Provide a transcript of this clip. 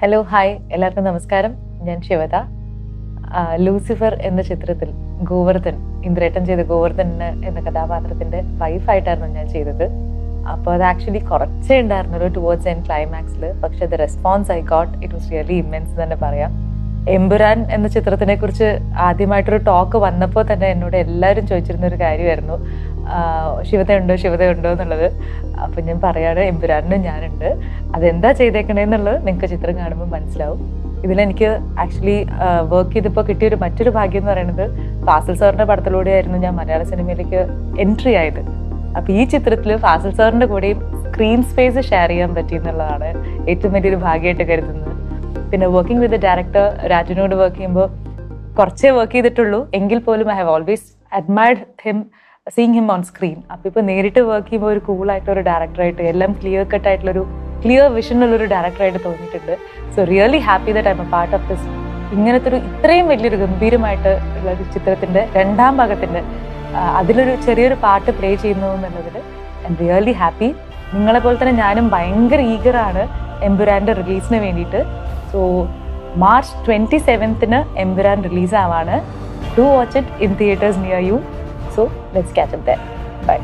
Hello hi എല്ലാവർക്കും നമസ്കാരം. ഞാൻ ശിവത. ലൂസിഫർ എന്ന ചിത്രത്തിൽ ഗോവർദ്ധൻ, ഇന്ദ്രേട്ടൻ ചെയ്ത ഗോവർദ്ധൻ എന്ന കഥാപാത്രത്തിന്റെ വൈഫായിട്ടായിരുന്നു ഞാൻ ചെയ്തത്. അപ്പോൾ അത് ആക്ച്വലി കുറച്ചേ ഉണ്ടായിരുന്നുള്ളൂ ടുവേർഡ്സ് ആൻഡ് ക്ലൈമാക്സിൽ. പക്ഷെ the response I got it was really immense തന്നെ പറയാം. എമ്പുരാൻ എന്ന ചിത്രത്തിനെ കുറിച്ച് ആദ്യമായിട്ടൊരു ടോക്ക് വന്നപ്പോൾ തന്നെ എന്നോട് എല്ലാവരും ചോദിച്ചിരുന്ന ഒരു കാര്യമായിരുന്നു, ശിവതയുണ്ടോ എന്നുള്ളത്. അപ്പം ഞാൻ പറയാണ്, എമ്പുരാനും ഞാനുണ്ട്. അതെന്താ ചെയ്തേക്കണേന്നുള്ളത് നിങ്ങൾക്ക് ചിത്രം കാണുമ്പോൾ മനസ്സിലാവും. ഇതിലെനിക്ക് ആക്ച്വലി വർക്ക് ചെയ്തപ്പോൾ കിട്ടിയൊരു മറ്റൊരു ഭാഗ്യം എന്ന് പറയുന്നത്, ഫാസിൽ സാറിന്റെ പടത്തിലൂടെയായിരുന്നു ഞാൻ മലയാള സിനിമയിലേക്ക് എൻട്രി ആയത്. അപ്പം ഈ ചിത്രത്തിൽ ഫാസിൽ സാറിന്റെ കൂടെയും സ്ക്രീൻ സ്പേസ് ഷെയർ ചെയ്യാൻ പറ്റി എന്നുള്ളതാണ് ഏറ്റവും വലിയൊരു ഭാഗ്യമായിട്ട് കരുതുന്നത്. പിന്നെ വർക്കിംഗ് വിത്ത് ഡയറക്ടർ രാജുവിനോട് വർക്ക് ചെയ്യുമ്പോൾ കുറച്ചേ വർക്ക് ചെയ്തിട്ടുള്ളൂ, എങ്കിൽ പോലും I have always admired him, seeing him on screen. അപ്പോൾ ഇപ്പോൾ നേരിട്ട് വർക്ക് ചെയ്യുമ്പോൾ ഒരു കൂളായിട്ടൊരു ഡയറക്ടറായിട്ട്, എല്ലാം ക്ലിയർ കട്ടായിട്ടുള്ളൊരു ക്ലിയർ വിഷനുള്ളൊരു ഡയറക്ടറായിട്ട് തോന്നിയിട്ടുണ്ട്. So really happy that I M A part of this. ഇങ്ങനത്തെ ഇത്രയും വലിയൊരു ഗംഭീരമായിട്ട് ഉള്ള ഒരു ചിത്രത്തിന്റെ രണ്ടാം ഭാഗത്തിന്റെ അതിലൊരു ചെറിയൊരു പാട്ട് പ്ലേ ചെയ്യുന്നു എന്നുള്ളതിൽ ഐ എം റിയലി ഹാപ്പി. നിങ്ങളെ പോലെ തന്നെ ഞാനും ഭയങ്കര ഈഗറാണ് എമ്പുരാന്റെ റിലീസിന് വേണ്ടിയിട്ട്. So March 27th Empuraan release ആവാണ്. Do watch it in theatres near you. So let's catch up there. Bye.